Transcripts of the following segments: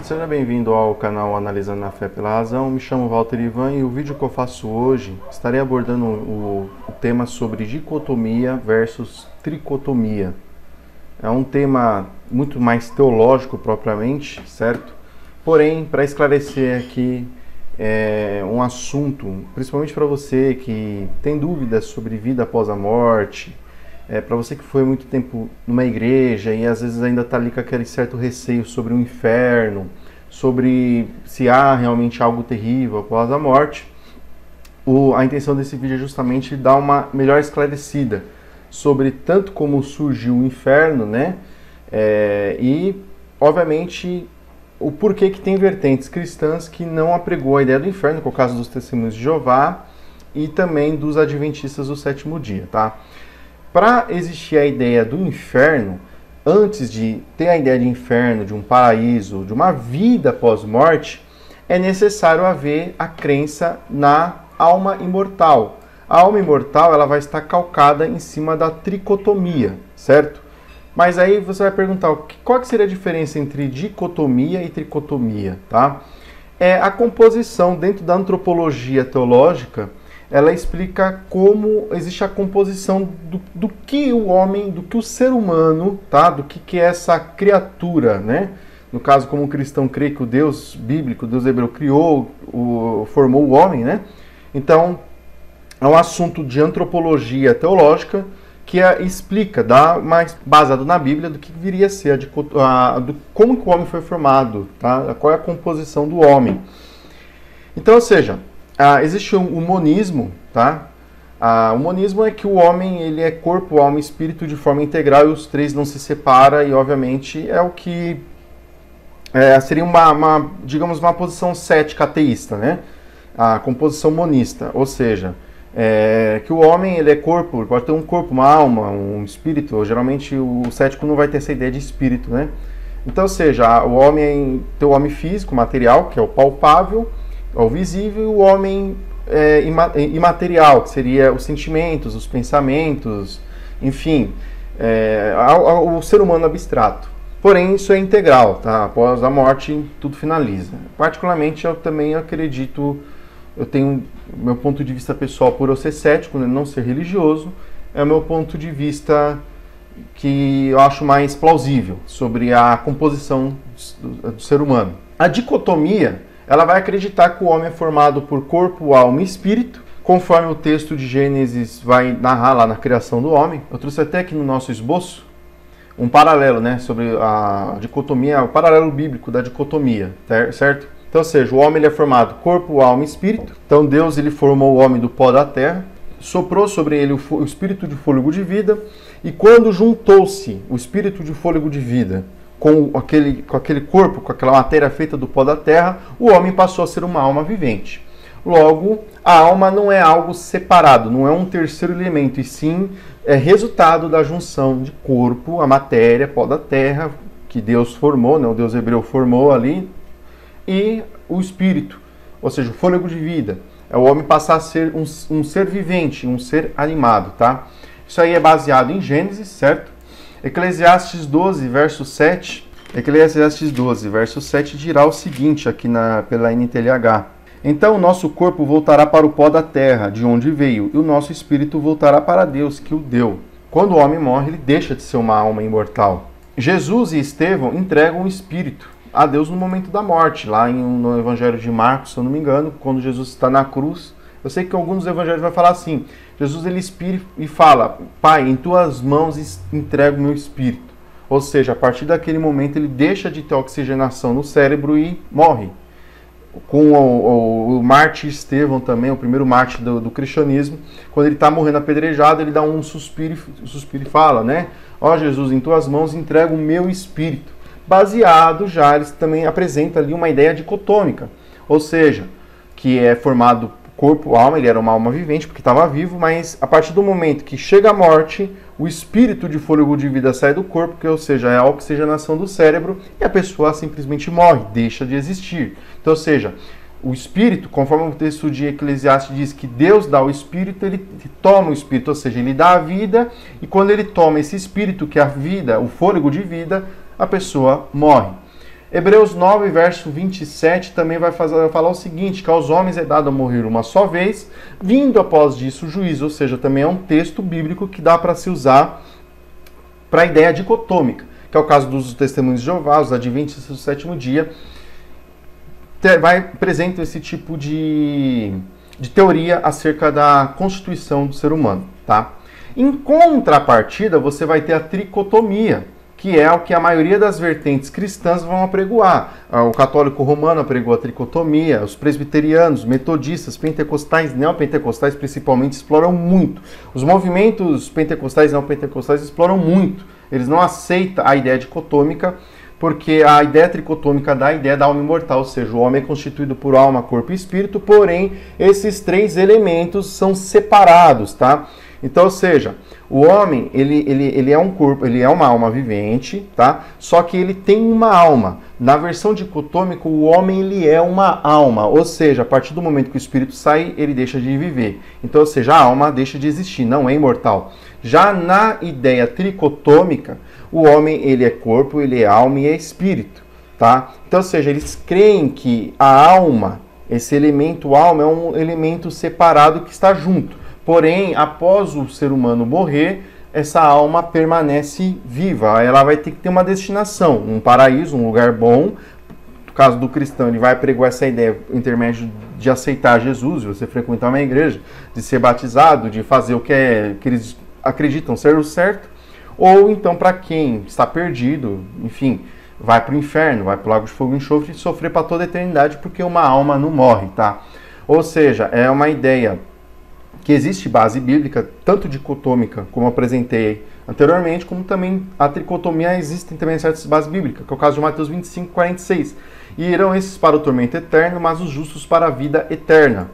Seja bem-vindo ao canal Analisando a Fé pela Razão. Me chamo Walter Ivan e o vídeo que eu faço hoje estarei abordando o tema sobre dicotomia versus tricotomia. É um tema muito mais teológico propriamente, certo? Porém, para esclarecer aqui um assunto, principalmente para você que tem dúvidas sobre vida após a morte, para você que foi muito tempo numa igreja e às vezes ainda está ali com aquele certo receio sobre o inferno, sobre se há realmente algo terrível após a morte, a intenção desse vídeo é justamente dar uma melhor esclarecida sobre tanto como surgiu o inferno, né? E, obviamente, o porquê que tem vertentes cristãs que não apregou a ideia do inferno, que é o caso dos Testemunhos de Jeová e também dos Adventistas do Sétimo Dia, tá? Para existir a ideia do inferno, antes de ter a ideia de inferno, de um paraíso, de uma vida pós-morte, é necessário haver a crença na alma imortal. A alma imortal ela vai estar calcada em cima da tricotomia, certo? Mas aí você vai perguntar, qual que seria a diferença entre dicotomia e tricotomia, tá? É a composição dentro da antropologia teológica. Ela explica como existe a composição do que o homem, do que o ser humano, tá? Do que é essa criatura, né? No caso, como o cristão crê que o Deus bíblico, o Deus hebreu, formou o homem, né? Então, é um assunto de antropologia teológica que explica, mais baseado na Bíblia, do que viria a ser, como que o homem foi formado, tá? Qual é a composição do homem. Então, ou seja, existe o monismo, tá? O monismo é que o homem ele é corpo, alma e espírito de forma integral e os três não se separam e, obviamente, é o que seria digamos, uma posição cética ateísta, né? A composição monista, ou seja, que o homem ele é corpo, pode ter um corpo, uma alma, um espírito. Geralmente o cético não vai ter essa ideia de espírito, né? Então, ou seja, o homem tem o homem físico, material, que é o palpável, o visível, e o homem imaterial, que seria os sentimentos, os pensamentos, enfim, o ser humano abstrato. Porém, isso é integral, tá? Após a morte, tudo finaliza. Particularmente, eu também acredito, eu tenho meu ponto de vista pessoal, por eu ser cético, né, não ser religioso, é o meu ponto de vista que eu acho mais plausível sobre a composição do ser humano. A dicotomia, ela vai acreditar que o homem é formado por corpo, alma e espírito, conforme o texto de Gênesis vai narrar lá na criação do homem. Eu trouxe até aqui no nosso esboço um paralelo, né, sobre a dicotomia, o paralelo bíblico da dicotomia, certo? Então, ou seja, o homem ele é formado corpo, alma e espírito. Então, Deus ele formou o homem do pó da terra, soprou sobre ele o espírito de fôlego de vida, e quando juntou-se o espírito de fôlego de vida com aquele corpo, com aquela matéria feita do pó da terra, o homem passou a ser uma alma vivente. Logo, a alma não é algo separado, não é um terceiro elemento, e sim é resultado da junção de corpo, a matéria, pó da terra, que Deus formou, né? O Deus hebreu formou ali, e o espírito, ou seja, o fôlego de vida. É o homem passar a ser um ser vivente, um ser animado, tá? Isso aí é baseado em Gênesis, certo? Eclesiastes 12, verso 7. Eclesiastes 12, verso 7 dirá o seguinte aqui pela NTLH. Então o nosso corpo voltará para o pó da terra, de onde veio, e o nosso espírito voltará para Deus, que o deu. Quando o homem morre, ele deixa de ser uma alma imortal. Jesus e Estevão entregam o espírito a Deus no momento da morte, lá no Evangelho de Marcos, se eu não me engano, quando Jesus está na cruz. Eu sei que alguns evangelhos vai falar assim, Jesus ele expira e fala, Pai, em tuas mãos entrego o meu espírito. Ou seja, a partir daquele momento ele deixa de ter oxigenação no cérebro e morre. Com o mártir Estevão também, o primeiro mártir do cristianismo, quando ele está morrendo apedrejado, ele dá um suspiro e fala, né? Ó Jesus, em tuas mãos entrego o meu espírito. Baseado já, eles também apresentam ali uma ideia dicotômica, ou seja, que é formado corpo, alma, ele era uma alma vivente porque estava vivo, mas a partir do momento que chega a morte, o espírito de fôlego de vida sai do corpo, que ou seja, é a oxigenação do cérebro, e a pessoa simplesmente morre, deixa de existir. Então, ou seja, o espírito, conforme o texto de Eclesiastes diz que Deus dá o espírito, ele toma o espírito, ou seja, ele dá a vida, e quando ele toma esse espírito, que é a vida, o fôlego de vida, a pessoa morre. Hebreus 9, verso 27, também vai falar o seguinte, que aos homens é dado a morrer uma só vez, vindo após disso o juízo, ou seja, também é um texto bíblico que dá para se usar para a ideia dicotômica, que é o caso dos testemunhos de Jeová, os adventistas do sétimo dia, apresenta esse tipo de teoria acerca da constituição do ser humano, tá? Em contrapartida, você vai ter a tricotomia, que é o que a maioria das vertentes cristãs vão apregoar. O católico romano apregou a tricotomia, os presbiterianos, metodistas, pentecostais, neopentecostais principalmente exploram muito. Os movimentos pentecostais e neopentecostais exploram muito. Eles não aceitam a ideia dicotômica, porque a ideia tricotômica dá a ideia da alma imortal, ou seja, o homem é constituído por alma, corpo e espírito, porém esses três elementos são separados, tá? Então, ou seja, o homem, ele é um corpo, ele é uma alma vivente, tá? Só que ele tem uma alma. Na versão dicotômica, o homem, ele é uma alma. Ou seja, a partir do momento que o espírito sai, ele deixa de viver. Então, ou seja, a alma deixa de existir, não é imortal. Já na ideia tricotômica, o homem, ele é corpo, ele é alma e é espírito, tá? Então, ou seja, eles creem que a alma, esse elemento alma, é um elemento separado que está junto. Porém, após o ser humano morrer, essa alma permanece viva. Ela vai ter que ter uma destinação, um paraíso, um lugar bom. No caso do cristão, ele vai pregar essa ideia intermédio de aceitar Jesus, de você frequentar uma igreja, de ser batizado, de fazer o que eles acreditam ser o certo. Ou então, para quem está perdido, enfim, vai para o inferno, vai para o lago de fogo e enxofre e sofrer para toda a eternidade, porque uma alma não morre, tá? Ou seja, é uma ideia que existe base bíblica, tanto dicotômica, como apresentei anteriormente, como também a tricotomia, existem também certas bases bíblicas, que é o caso de Mateus 25, 46. E irão esses para o tormento eterno, mas os justos para a vida eterna.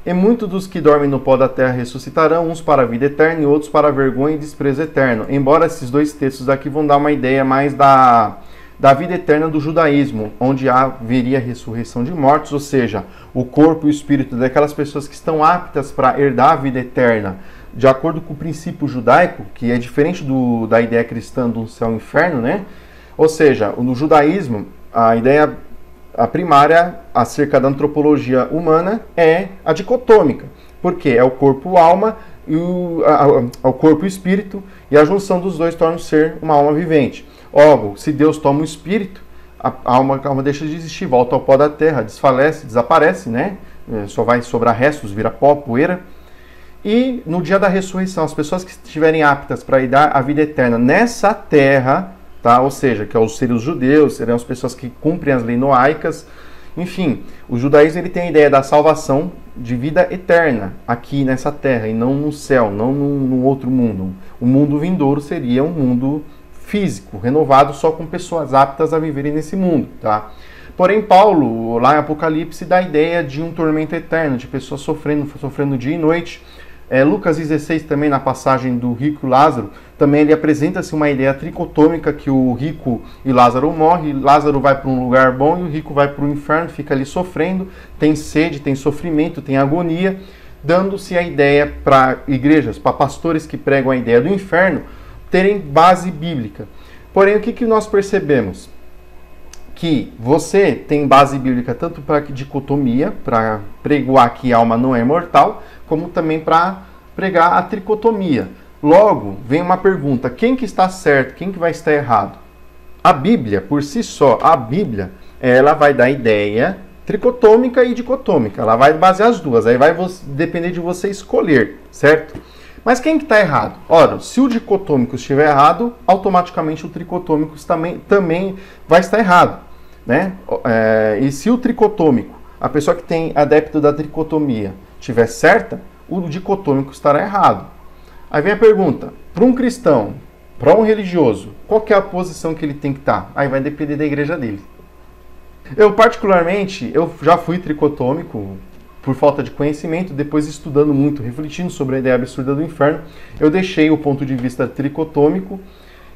E muitos dos que dormem no pó da terra ressuscitarão, uns para a vida eterna e outros para a vergonha e desprezo eterno. Embora esses dois textos daqui vão dar uma ideia mais da vida eterna do judaísmo, onde haveria ressurreição de mortos, ou seja, o corpo e o espírito daquelas pessoas que estão aptas para herdar a vida eterna, de acordo com o princípio judaico, que é diferente da ideia cristã do céu e inferno, né? Ou seja, no judaísmo, a ideia primária acerca da antropologia humana é a dicotômica, porque é o corpo-alma e o corpo e o espírito, e a junção dos dois torna o ser uma alma vivente. Logo, se Deus toma o espírito, a alma deixa de existir, volta ao pó da terra, desfalece, desaparece, né? Só vai sobrar restos, vira pó, poeira. E no dia da ressurreição, as pessoas que estiverem aptas para ir dar a vida eterna nessa terra, tá? Ou seja, que seriam os judeus, serão as pessoas que cumprem as leis noaicas. Enfim, o judaísmo ele tem a ideia da salvação de vida eterna aqui nessa terra e não no céu, não no outro mundo. O mundo vindouro seria um mundo físico, renovado só com pessoas aptas a viverem nesse mundo, tá? Porém, Paulo, lá em Apocalipse, dá a ideia de um tormento eterno, de pessoas sofrendo dia e noite. Lucas 16 também, na passagem do rico e Lázaro, também ele apresenta-se uma ideia tricotômica que o rico e Lázaro morrem, Lázaro vai para um lugar bom e o rico vai para o inferno, fica ali sofrendo, tem sede, tem sofrimento, tem agonia, dando-se a ideia para igrejas, para pastores que pregam a ideia do inferno, terem base bíblica. Porém, o que nós percebemos? Que você tem base bíblica tanto para dicotomia, para pregoar que a alma não é imortal, como também para pregar a tricotomia. Logo, vem uma pergunta, quem que está certo, quem que vai estar errado? A Bíblia, por si só, a Bíblia, ela vai dar ideia tricotômica e dicotômica, ela vai basear as duas, aí vai depender de você escolher, certo? Mas quem que está errado? Ora, se o dicotômico estiver errado, automaticamente o tricotômico também vai estar errado, né? E se o tricotômico, a pessoa que tem adepto da tricotomia, estiver certa, o dicotômico estará errado. Aí vem a pergunta, para um cristão, para um religioso, qual que é a posição que ele tem que estar? Aí vai depender da igreja dele. Eu, particularmente, já fui tricotômico, por falta de conhecimento, depois estudando muito, refletindo sobre a ideia absurda do inferno, eu deixei o ponto de vista tricotômico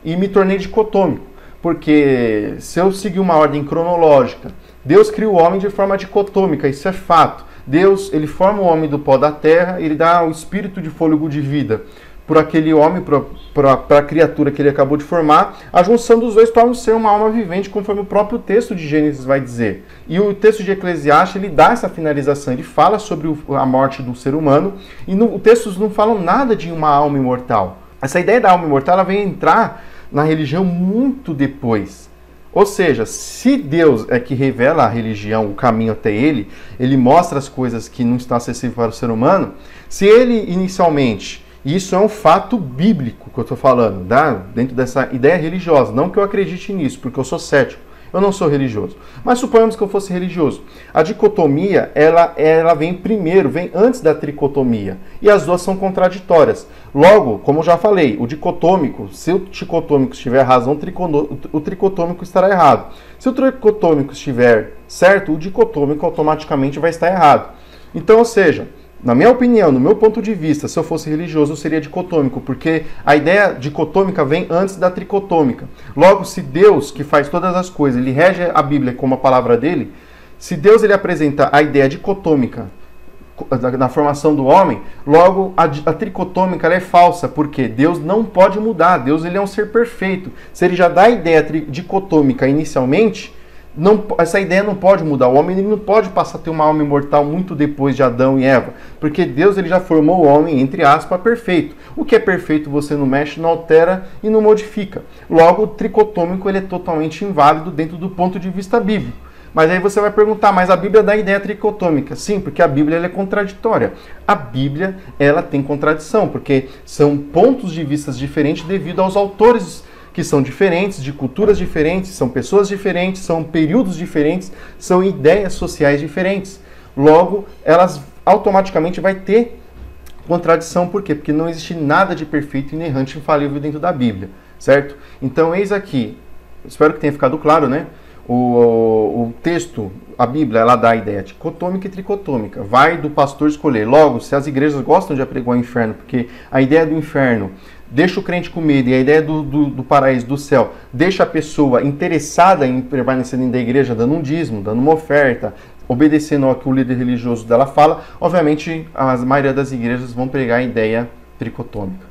e me tornei dicotômico. Porque se eu seguir uma ordem cronológica, Deus cria o homem de forma dicotômica, isso é fato. Deus, ele forma o homem do pó da terra, ele dá o espírito de fôlego de vida. por aquele homem, para a criatura que ele acabou de formar, a junção dos dois torna o ser uma alma vivente, conforme o próprio texto de Gênesis vai dizer. E o texto de Eclesiastes, ele dá essa finalização, ele fala sobre a morte do ser humano, e os textos não falam nada de uma alma imortal. Essa ideia da alma imortal, ela vem entrar na religião muito depois. Ou seja, se Deus é que revela a religião, o caminho até ele mostra as coisas que não estão acessíveis para o ser humano, se ele inicialmente... E isso é um fato bíblico que eu estou falando, tá? Dentro dessa ideia religiosa. Não que eu acredite nisso, porque eu sou cético. Eu não sou religioso. Mas suponhamos que eu fosse religioso. A dicotomia, ela vem primeiro, vem antes da tricotomia. E as duas são contraditórias. Logo, como eu já falei, o dicotômico, se o dicotômico estiver razão, o tricotômico estará errado. Se o tricotômico estiver certo, o dicotômico automaticamente vai estar errado. Então, ou seja... Na minha opinião, no meu ponto de vista, se eu fosse religioso, eu seria dicotômico, porque a ideia dicotômica vem antes da tricotômica. Logo, se Deus, que faz todas as coisas, ele rege a Bíblia como a palavra dele, se Deus ele apresenta a ideia dicotômica na formação do homem, logo a tricotômica ela é falsa, porque Deus não pode mudar, Deus ele é um ser perfeito. Se ele já dá a ideia dicotômica inicialmente... essa ideia não pode mudar. O homem ele não pode passar a ter uma alma imortal muito depois de Adão e Eva, porque Deus ele já formou o homem, entre aspas, perfeito. O que é perfeito você não mexe, não altera e não modifica. Logo, o tricotômico ele é totalmente inválido dentro do ponto de vista bíblico. Mas aí você vai perguntar, mas a Bíblia dá a ideia tricotômica? Sim, porque a Bíblia ela é contraditória. A Bíblia ela tem contradição, porque são pontos de vista diferentes devido aos autores que são diferentes, de culturas diferentes, são pessoas diferentes, são períodos diferentes, são ideias sociais diferentes. Logo, elas automaticamente vai ter contradição. Por quê? Porque não existe nada de perfeito, inerrante, infalível dentro da Bíblia, certo? Então, eis aqui, espero que tenha ficado claro, né? O texto, a Bíblia, ela dá a ideia dicotômica e tricotômica. Vai do pastor escolher. Logo, se as igrejas gostam de apregoar o inferno, porque a ideia do inferno deixa o crente com medo, e a ideia do paraíso, do céu, deixa a pessoa interessada em permanecer dentro da igreja, dando um dízimo, dando uma oferta, obedecendo ao que o líder religioso dela fala, obviamente a maioria das igrejas vão pregar a ideia tricotômica.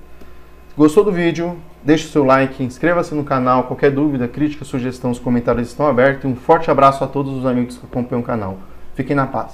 Gostou do vídeo? Deixe o seu like, inscreva-se no canal, qualquer dúvida, crítica, sugestão, os comentários estão abertos, e um forte abraço a todos os amigos que acompanham o canal. Fiquem na paz.